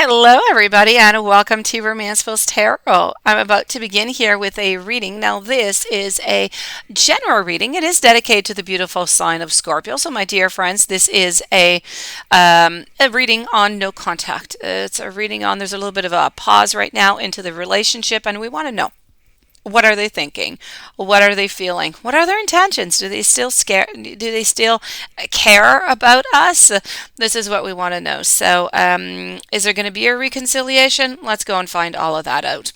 Hello, everybody, and welcome to Romanceful's Tarot. I'm about to begin here with a reading. Now, this is a general reading. It is dedicated to the beautiful sign of Scorpio. So, my dear friends, this is a reading on no contact. It's a reading on, there's a little bit of a pause right now into the relationship, and we want to know. What are they thinking? What are they feeling? What are their intentions? Do they still care about us? This is what we want to know. So, is there going to be a reconciliation? Let's go and find all of that out.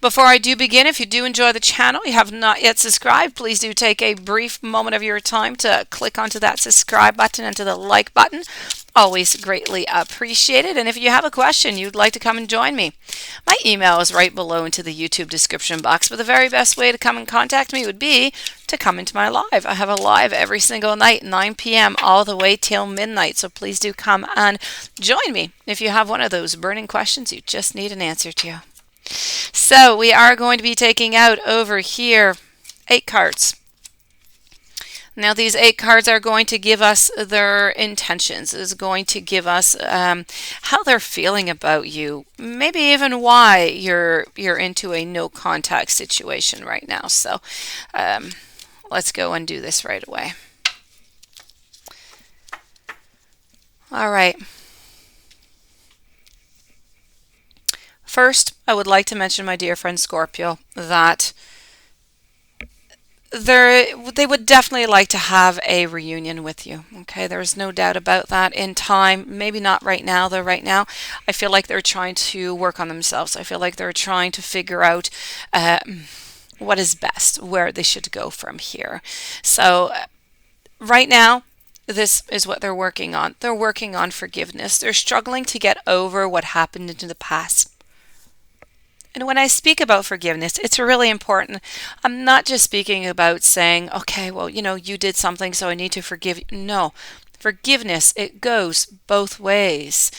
Before I do begin, if you do enjoy the channel, you have not yet subscribed, please do take a brief moment of your time to click onto that subscribe button and to the like button. Always greatly appreciated. And if you have a question you'd like to come and join me, my email is right below into the YouTube description box. But the very best way to come and contact me would be to come into my live. I have a live every single night, 9 p.m. all the way till midnight. So please do come and join me if you have one of those burning questions you just need an answer to. So we are going to be taking out over here 8 cards. Now, these 8 cards are going to give us their intentions, is going to give us how they're feeling about you, maybe even why you're into a no contact situation right now. So let's go and do this right away. All right. First, I would like to mention, my dear friend Scorpio, that they would definitely like to have a reunion with you. Okay, there's no doubt about that. In time, maybe not right now, though. Right now, I feel like they're trying to work on themselves. I feel like they're trying to figure out what is best, where they should go from here. So, right now, this is what they're working on. They're working on forgiveness. They're struggling to get over what happened in the past. And when I speak about forgiveness, it's really important. I'm not just speaking about saying, okay, well, you did something, so I need to forgive you. No, forgiveness, it goes both ways.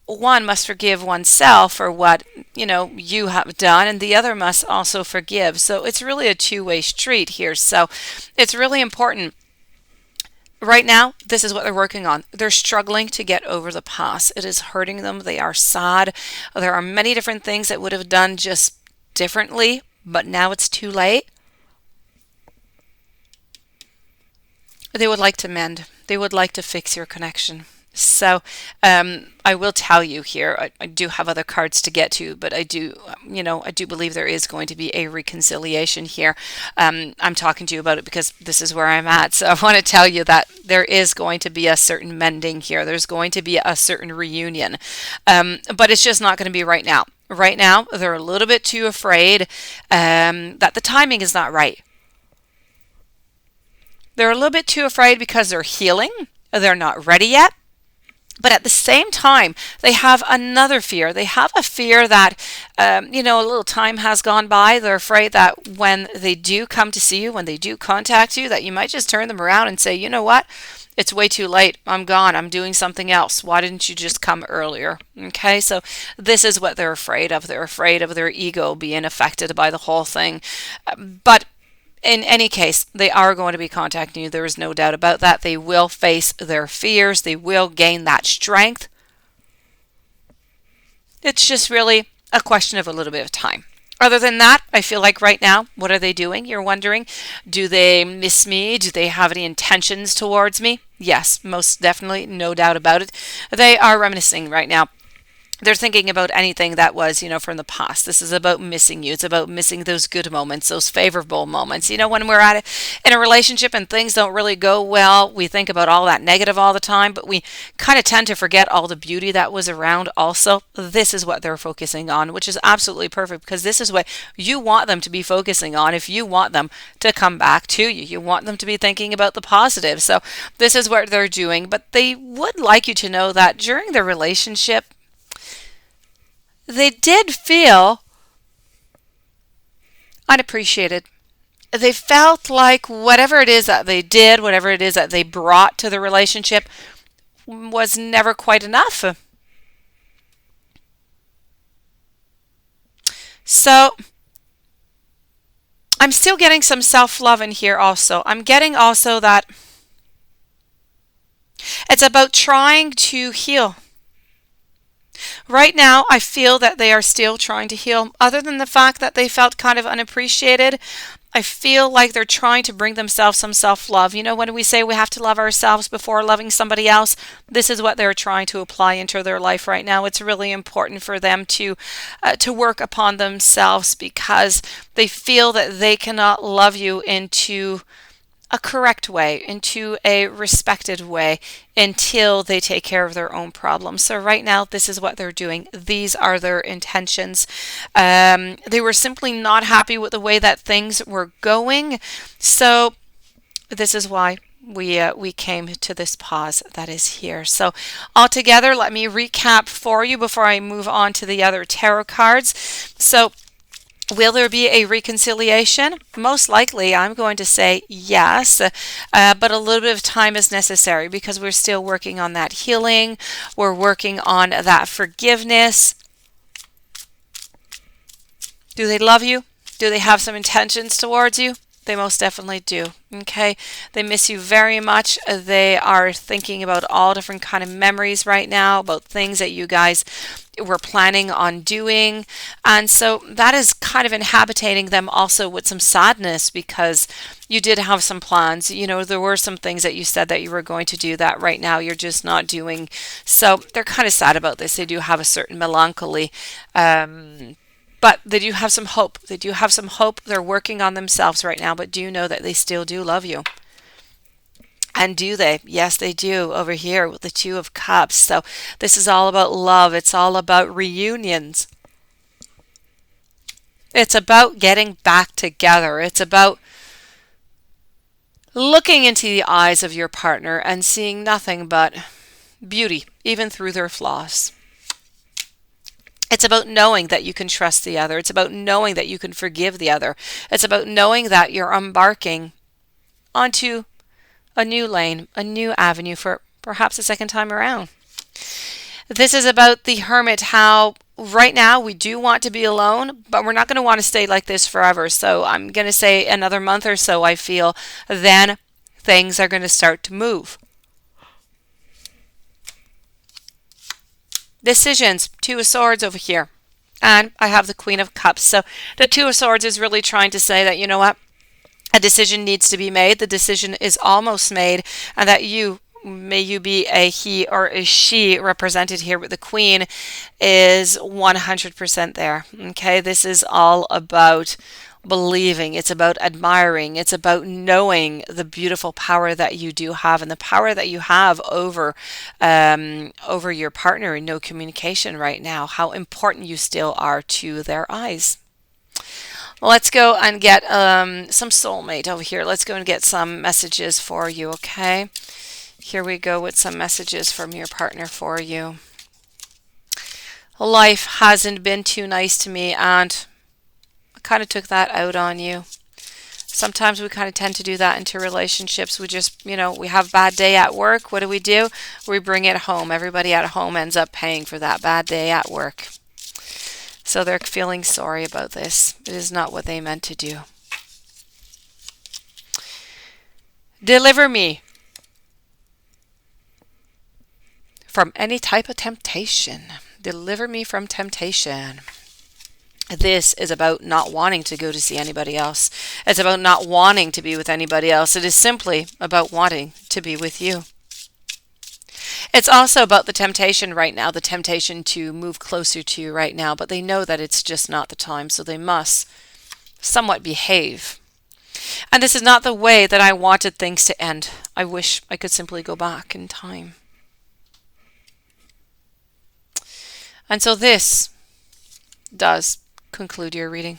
One must forgive oneself for what, you have done, and the other must also forgive. So it's really a two-way street here. So it's really important. Right now, this is what they're working on. They're struggling to get over the past. It is hurting them. They are sad. There are many different things that would have done just differently, but now it's too late. They would like to mend. They would like to fix your connection. So I will tell you here, I do have other cards to get to, but I do believe there is going to be a reconciliation here. I'm talking to you about it because this is where I'm at. So I want to tell you that there is going to be a certain mending here. There's going to be a certain reunion, but it's just not going to be right now. Right now, they're a little bit too afraid that the timing is not right. They're a little bit too afraid because they're healing. They're not ready yet. But at the same time, they have another fear. They have a fear that, a little time has gone by. They're afraid that when they do come to see you, when they do contact you, that you might just turn them around and say, you know what? It's way too late. I'm gone. I'm doing something else. Why didn't you just come earlier? Okay, so this is what they're afraid of. They're afraid of their ego being affected by the whole thing. But in any case, they are going to be contacting you. There is no doubt about that. They will face their fears. They will gain that strength. It's just really a question of a little bit of time. Other than that, I feel like right now, what are they doing? You're wondering, do they miss me? Do they have any intentions towards me? Yes, most definitely, no doubt about it. They are reminiscing right now. They're thinking about anything that was, from the past. This is about missing you. It's about missing those good moments, those favorable moments. When we're in a relationship and things don't really go well, we think about all that negative all the time, but we kind of tend to forget all the beauty that was around also. This is what they're focusing on, which is absolutely perfect because this is what you want them to be focusing on if you want them to come back to you. You want them to be thinking about the positive. So this is what they're doing, but they would like you to know that during the relationship, they did feel unappreciated. They felt like whatever it is that they did, whatever it is that they brought to the relationship was never quite enough. So I'm still getting some self-love in here also. I'm getting also that it's about trying to heal. Right now, I feel that they are still trying to heal. Other than the fact that they felt kind of unappreciated, I feel like they're trying to bring themselves some self-love. You know, when we say we have to love ourselves before loving somebody else, this is what they're trying to apply into their life right now. It's really important for them to work upon themselves because they feel that they cannot love you into a correct way, into a respected way, until they take care of their own problems. So right now, this is what they're doing. These are their intentions. They were simply not happy with the way that things were going. So this is why we came to this pause that is here. So altogether, let me recap for you before I move on to the other tarot cards. So will there be a reconciliation? Most likely, I'm going to say yes, but a little bit of time is necessary because we're still working on that healing. We're working on that forgiveness. Do they love you? Do they have some intentions towards you? They most definitely do. Okay, they miss you very much. They are thinking about all different kind of memories right now, about things that you guys were planning on doing, and so that is kind of inhabiting them also with some sadness because you did have some plans. You know, there were some things that you said that you were going to do that right now you're just not doing. So they're kind of sad about this. They do have a certain melancholy. But they do have some hope. They do have some hope. They're working on themselves right now, but do know that they still do love you. And do they? Yes, they do over here with the Two of Cups. So this is all about love. It's all about reunions. It's about getting back together. It's about looking into the eyes of your partner and seeing nothing but beauty, even through their flaws. It's about knowing that you can trust the other. It's about knowing that you can forgive the other. It's about knowing that you're embarking onto a new lane, a new avenue for perhaps a second time around. This is about the Hermit, how right now we do want to be alone, but we're not going to want to stay like this forever. So I'm going to say another month or so, I feel, then things are going to start to move. Decisions, Two of Swords over here. And I have the Queen of Cups. So the Two of Swords is really trying to say that, you know what? A decision needs to be made. The decision is almost made. And that may you be a he or a she represented here with the Queen, is 100% there. Okay? This is all about believing. It's about admiring. It's about knowing the beautiful power that you do have and the power that you have over your partner in no communication right now. How important you still are to their eyes. Let's go and get some soulmate over here. Let's go and get some messages for you. Okay, here we go with some messages from your partner for you. Life hasn't been too nice to me, and kind of took that out on you. Sometimes we kind of tend to do that into relationships. We just, we have a bad day at work. What do? We bring it home. Everybody at home ends up paying for that bad day at work. So they're feeling sorry about this. It is not what they meant to do. Deliver me from any type of temptation. Deliver me from temptation. This is about not wanting to go to see anybody else. It's about not wanting to be with anybody else. It is simply about wanting to be with you. It's also about the temptation right now, the temptation to move closer to you right now, but they know that it's just not the time, so they must somewhat behave. And this is not the way that I wanted things to end. I wish I could simply go back in time. And so this does conclude your reading.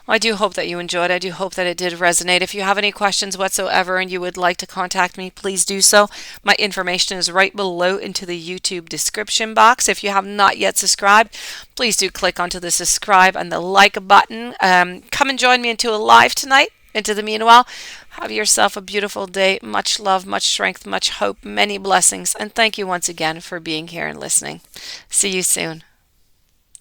I do hope that you enjoyed. I do hope that it did resonate. If you have any questions whatsoever and you would like to contact me, please do so. My information is right below into the YouTube description box. If you have not yet subscribed, please do click onto the subscribe and the like button. Come and join me into a live tonight. Into the meanwhile, have yourself a beautiful day. Much love, much strength, much hope, many blessings. And thank you once again for being here and listening. See you soon.